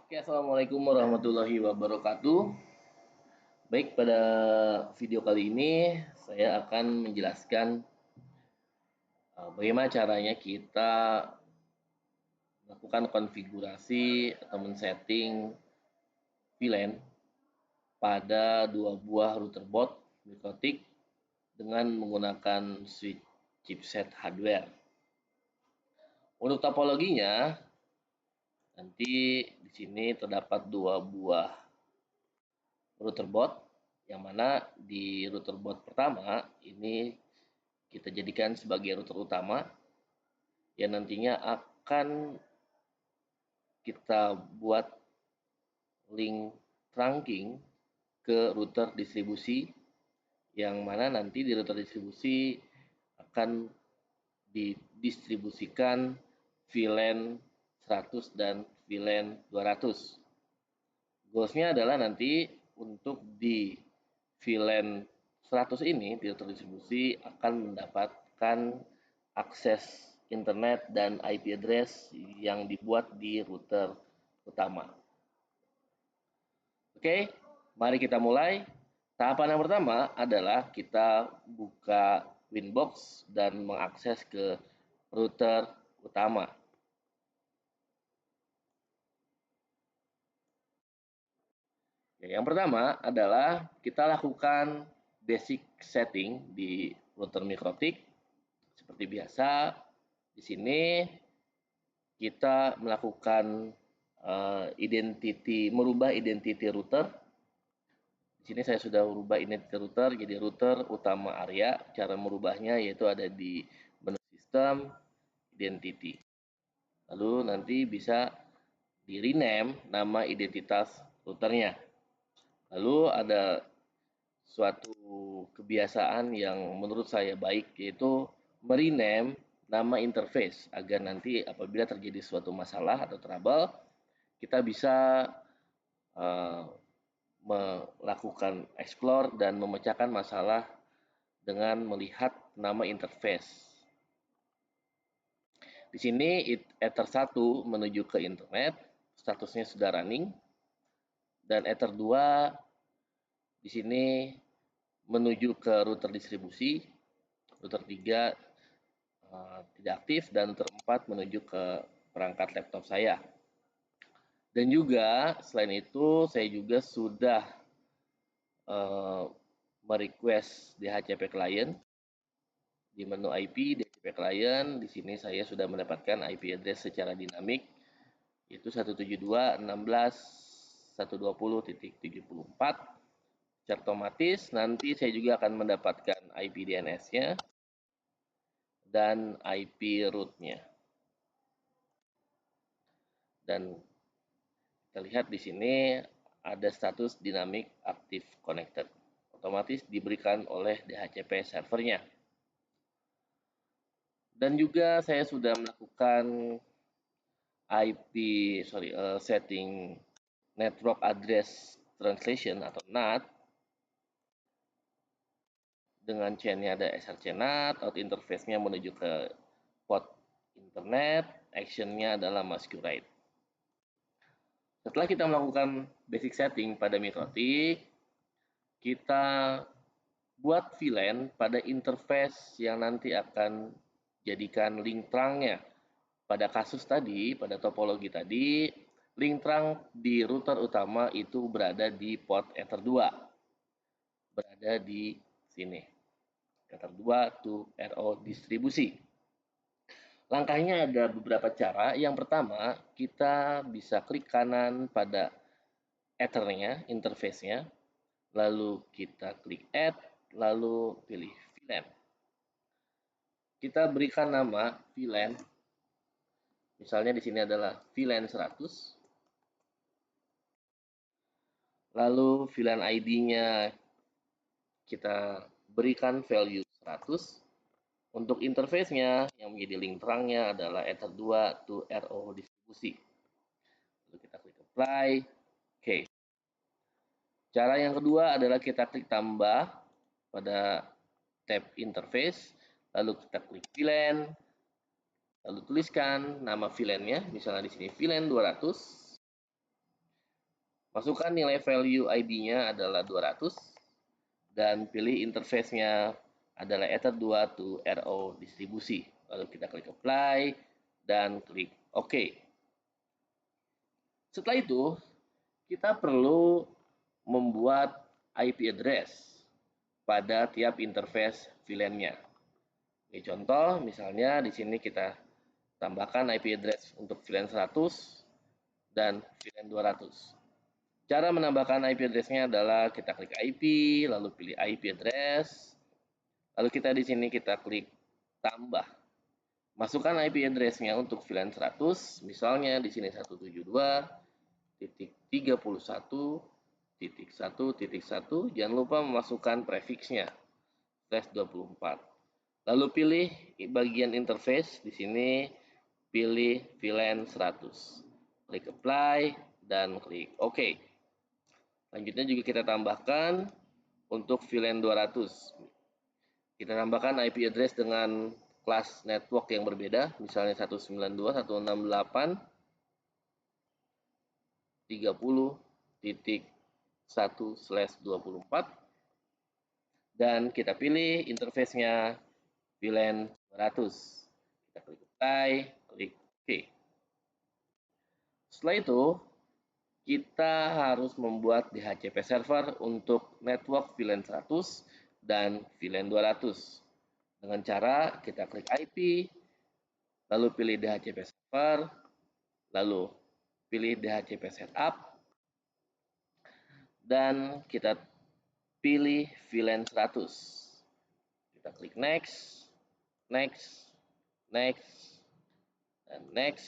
Oke, assalamualaikum warahmatullahi wabarakatuh. Baik, pada video kali ini saya akan menjelaskan bagaimana caranya kita melakukan konfigurasi atau men-setting VLAN pada dua buah router board mikrotik dengan menggunakan switch chipset hardware. Untuk topologinya, nanti di sini terdapat dua buah router board, yang mana di router board pertama ini kita jadikan sebagai router utama yang nantinya akan kita buat link trunking ke router distribusi, yang mana nanti di router distribusi akan didistribusikan VLAN 100 dan VLAN 200. Goalsnya adalah nanti untuk di VLAN 100 ini di router distribusi akan mendapatkan akses internet dan IP address yang dibuat di router utama. Oke, mari kita mulai. Tahapan yang pertama adalah kita buka Winbox dan mengakses ke router utama. Yang pertama adalah kita lakukan basic setting di router mikrotik. Seperti biasa, di sini kita melakukan merubah identity router. Di sini saya sudah merubah identity router jadi router utama area. Cara merubahnya yaitu ada di menu sistem, identity. Lalu nanti bisa di rename nama identitas routernya. Lalu ada suatu kebiasaan yang menurut saya baik, yaitu merename nama interface agar nanti apabila terjadi suatu masalah atau trouble, kita bisa melakukan explore dan memecahkan masalah dengan melihat nama interface. Di sini Ether 1 menuju ke internet, statusnya sudah running, dan Ether 2 di sini menuju ke router distribusi, router 3 tidak aktif, dan router 4 menuju ke perangkat laptop saya. Dan juga selain itu saya juga sudah merequest DHCP client di menu IP DHCP client. Di sini saya sudah mendapatkan IP address secara dinamik, yaitu 172.16.120.74. Secara otomatis nanti saya juga akan mendapatkan IP DNS-nya dan IP root-nya. Dan kita lihat di sini ada status dynamic active connected. Otomatis diberikan oleh DHCP servernya. Dan juga saya sudah melakukan setting network address translation atau NAT. Dengan chain-nya ada SRC NAT, out interface-nya menuju ke port internet, action-nya adalah masquerade. Setelah kita melakukan basic setting pada mikrotik, kita buat VLAN pada interface yang nanti akan jadikan link trunk-nya. Pada kasus tadi, pada topologi tadi, link trunk di router utama itu berada di port Ether 2. Berada di sini. Ether 2 to RO distribusi. Langkahnya ada beberapa cara. Yang pertama, kita bisa klik kanan pada Ether-nya, interface-nya. Lalu kita klik Add, lalu pilih VLAN. Kita berikan nama VLAN. Misalnya di sini adalah VLAN 100. Lalu VLAN ID-nya kita berikan value 100. Untuk interface-nya yang menjadi link trunk-nya adalah Ether 2 to RO distribusi. Lalu kita klik apply. Oke. Cara yang kedua adalah kita klik tambah pada tab interface, lalu kita klik VLAN, lalu tuliskan nama VLAN-nya, misalnya di sini VLAN 200. Masukkan nilai value ID-nya adalah 200 dan pilih interface-nya adalah Ether2 to RO distribusi. Lalu kita klik apply dan klik OK. Setelah itu, kita perlu membuat IP address pada tiap interface VLAN-nya. Ini contoh, misalnya di sini kita tambahkan IP address untuk VLAN 100 dan VLAN 200. Cara menambahkan IP address-nya adalah kita klik IP, lalu pilih IP address, lalu kita di sini kita klik tambah. Masukkan IP address-nya untuk VLAN 100, misalnya di sini 172.31.1.1, jangan lupa memasukkan prefix-nya /24. Lalu pilih bagian interface, di sini pilih VLAN 100. Klik apply dan klik OK. Selanjutnya juga kita tambahkan untuk VLAN 200. Kita tambahkan IP address dengan kelas network yang berbeda, misalnya 192.168.30.1/24 dan kita pilih interface-nya VLAN 200. Kita klik apply, klik OK. Setelah itu, kita harus membuat DHCP server untuk network VLAN 100 dan VLAN 200. Dengan cara kita klik IP, lalu pilih DHCP server, lalu pilih DHCP setup, dan kita pilih VLAN 100. Kita klik next, next, next, dan next,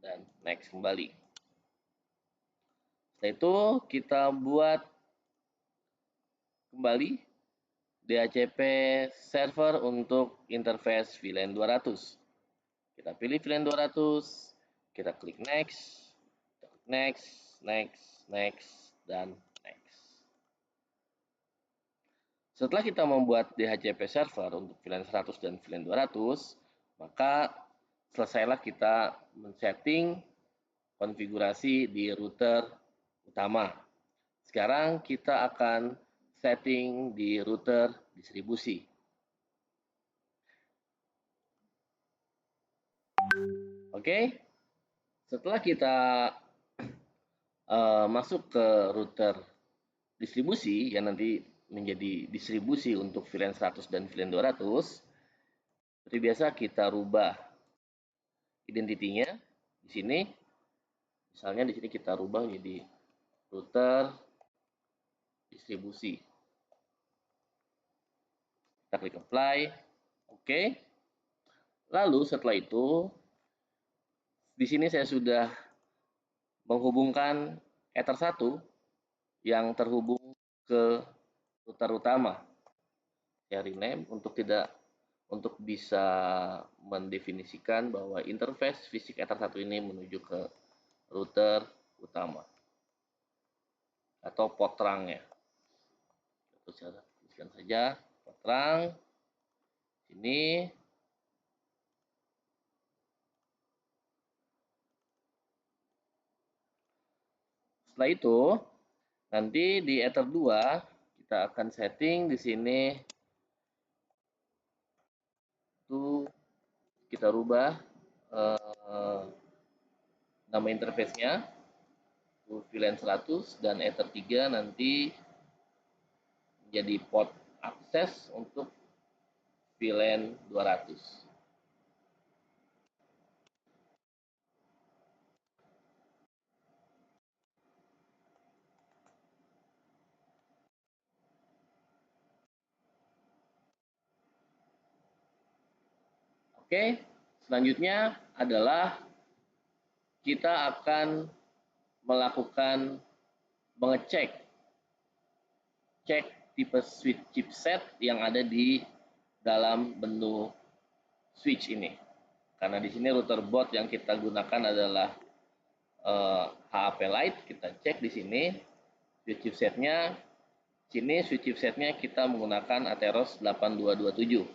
dan next kembali. Setelah itu kita buat kembali DHCP server untuk interface VLAN 200. Kita pilih VLAN 200, kita klik next, next, next, next, dan next. Setelah kita membuat DHCP server untuk VLAN 100 dan VLAN 200, maka selesailah kita men-setting konfigurasi di router utama. Sekarang kita akan setting di router distribusi. Oke, setelah kita masuk ke router distribusi yang nanti menjadi distribusi untuk VLAN 100 dan VLAN 200, seperti biasa kita rubah identitinya di sini. Misalnya di sini kita rubah menjadi router distribusi. Kita klik apply, oke. Lalu setelah itu, di sini saya sudah menghubungkan Ether 1 yang terhubung ke router utama. Saya rename untuk bisa mendefinisikan bahwa interface fisik Ether 1 ini menuju ke router utama atau port terangnya. Saya tuliskan saja port terang sini. Setelah itu, nanti di Ether 2 kita akan setting di sini itu kita rubah nama interface-nya VLAN 100 dan Ether 3 nanti menjadi port akses untuk VLAN 200. Oke, selanjutnya adalah kita akan melakukan mengecek tipe switch chipset yang ada di dalam menu switch ini. Karena di sini router board yang kita gunakan adalah HAP Lite, kita cek di sini switch chipsetnya. Sini switch chipsetnya kita menggunakan Atheros 8227.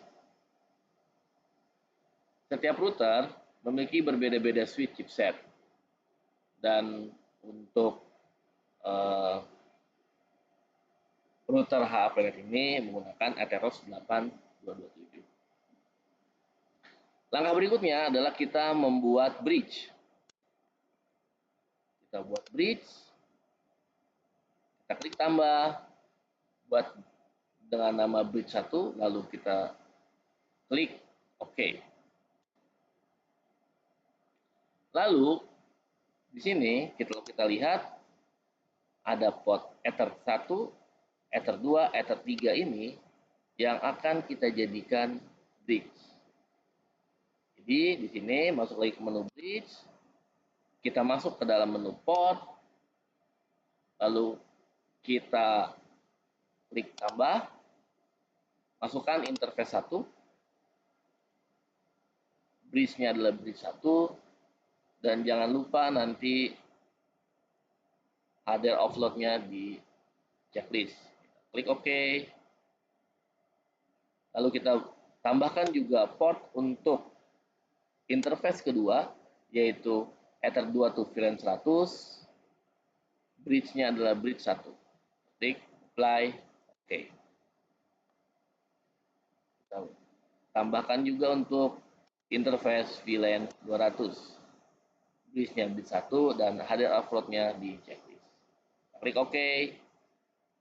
Setiap router memiliki berbeda-beda switch chipset. Dan untuk router HAPNet ini menggunakan Atheros 8227. Langkah berikutnya adalah kita membuat bridge. Kita buat bridge, kita klik tambah, buat dengan nama bridge 1, lalu kita klik OK. Lalu di sini kita lihat ada port Ether 1, Ether 2, Ether 3 ini yang akan kita jadikan bridge. Jadi di sini masuk lagi ke menu bridge, kita masuk ke dalam menu port, lalu kita klik tambah, masukkan interface 1, bridge-nya adalah bridge 1, dan jangan lupa nanti hardware offload-nya di checklist. Klik OK. Lalu kita tambahkan juga port untuk interface kedua, yaitu Ether 2 to VLAN 100. Bridge-nya adalah bridge 1. Klik apply, OK. Kita tambahkan juga untuk interface VLAN 200. Bridge-nya bridge 1 dan hardware offload-nya di checklist. Klik OK.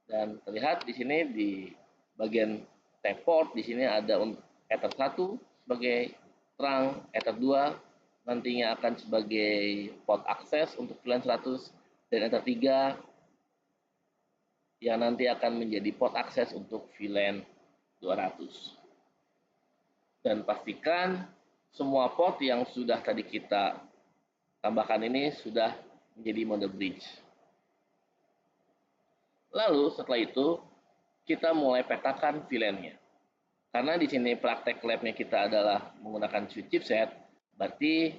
Dan terlihat di sini di bagian tab port di sini ada untuk Ether 1 sebagai terang, Ether 2 nantinya akan sebagai port akses untuk VLAN 100, dan Ether 3 yang nanti akan menjadi port akses untuk VLAN 200. Dan pastikan semua port yang sudah tadi kita tambahkan ini sudah menjadi mode bridge. Lalu setelah itu kita mulai petakan VLAN-nya. Karena di sini praktek labnya kita adalah menggunakan switch chipset, berarti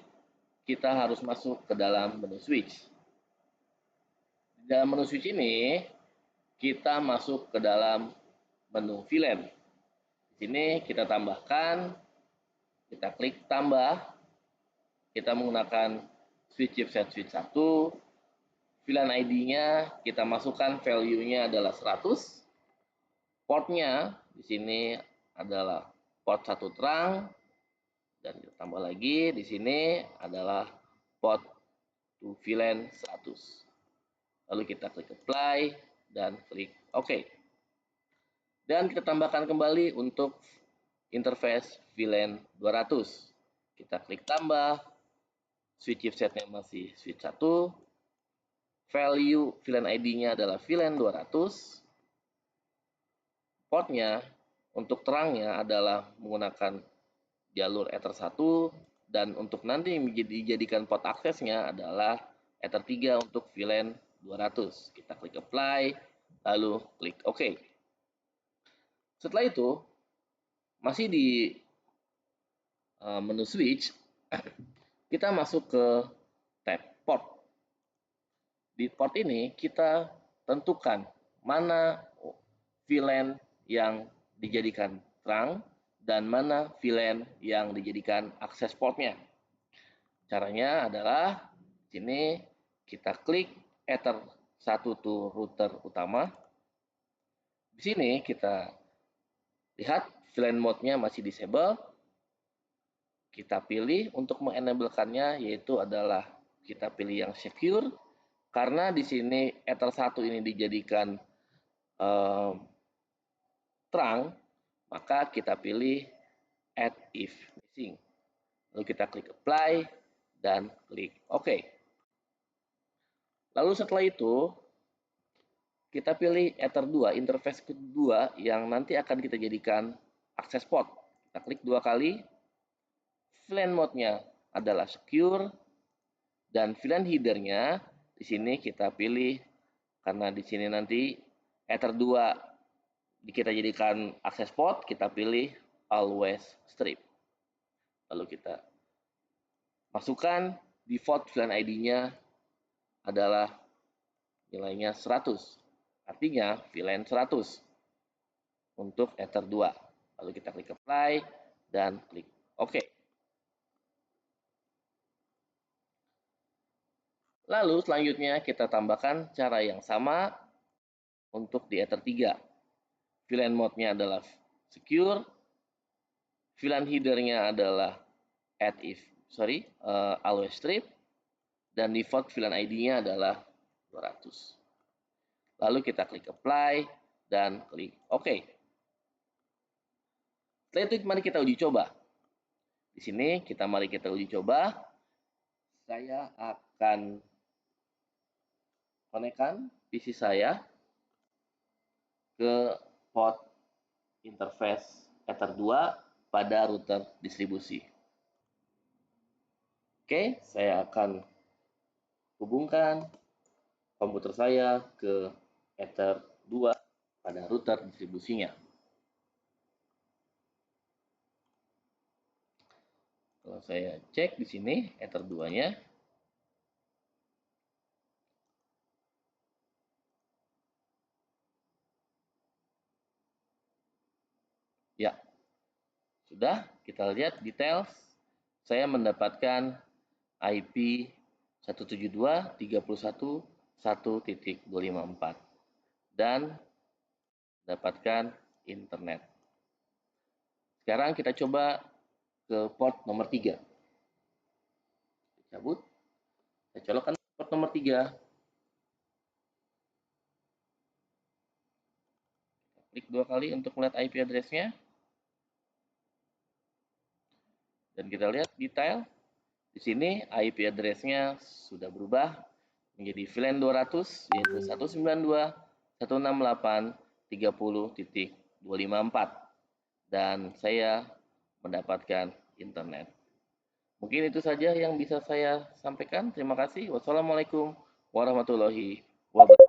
kita harus masuk ke dalam menu switch. Di dalam menu switch ini kita masuk ke dalam menu VLAN. Di sini kita tambahkan, kita klik tambah, kita menggunakan switch chipset switch 1, VLAN ID-nya kita masukkan, value-nya adalah 100. Portnya di sini adalah port 1 terang, dan kita tambah lagi di sini adalah port to VLAN 100. Lalu kita klik apply dan klik OK. Dan kita tambahkan kembali untuk interface VLAN 200. Kita klik tambah, switch chipsetnya masih switch 1, value VLAN ID-nya adalah VLAN 200, portnya untuk terangnya adalah menggunakan jalur Ether 1, dan untuk nanti dijadikan port aksesnya adalah Ether 3 untuk VLAN 200. Kita klik apply, lalu klik OK. Setelah itu, masih di menu switch, kita masuk ke tab port. Di port ini kita tentukan mana VLAN yang dijadikan terang dan mana VLAN yang dijadikan akses portnya. Caranya adalah di sini kita klik Ether 1 to router utama. Di sini kita lihat VLAN mode-nya masih disable. Kita pilih untuk mengenablekannya, yaitu adalah kita pilih yang secure. Karena di sini Ether 1 ini dijadikan terang, maka kita pilih add if missing. Lalu kita klik apply dan klik OK. Lalu setelah itu kita pilih Ether 2, interface kedua yang nanti akan kita jadikan akses port. Kita klik 2 kali. VLAN mode-nya adalah secure, dan VLAN header-nya di sini kita pilih, karena di sini nanti Ether 2 kita jadikan akses port, kita pilih always strip. Lalu kita masukkan default VLAN ID-nya adalah nilainya 100. Artinya VLAN 100 untuk Ether 2. Lalu kita klik apply dan klik OK. Lalu selanjutnya kita tambahkan cara yang sama untuk di Ether 3. VLAN mode-nya adalah secure, VLAN header-nya adalah always strip, dan default VLAN ID-nya adalah 200. Lalu kita klik apply dan klik OK. Setelah itu mari kita uji coba. Di sini mari kita uji coba. Saya akan konekkan PC saya ke port interface Ether 2 pada router distribusi. Oke, saya akan hubungkan komputer saya ke Ether 2 pada router distribusinya. Kalau saya cek di sini Ether 2-nya, ya, sudah kita lihat details. Saya mendapatkan IP 172.168.1.254 dan dapatkan internet. Sekarang kita coba ke port nomor 3. Cabut. Saya colokkan port nomor 3. Klik 2 kali untuk melihat IP address-nya. Dan kita lihat detail. Di sini IP address-nya sudah berubah menjadi VLAN 200 yaitu 192.168.30.254 dan saya mendapatkan internet. Mungkin itu saja yang bisa saya sampaikan. Terima kasih. Wassalamualaikum warahmatullahi wabarakatuh.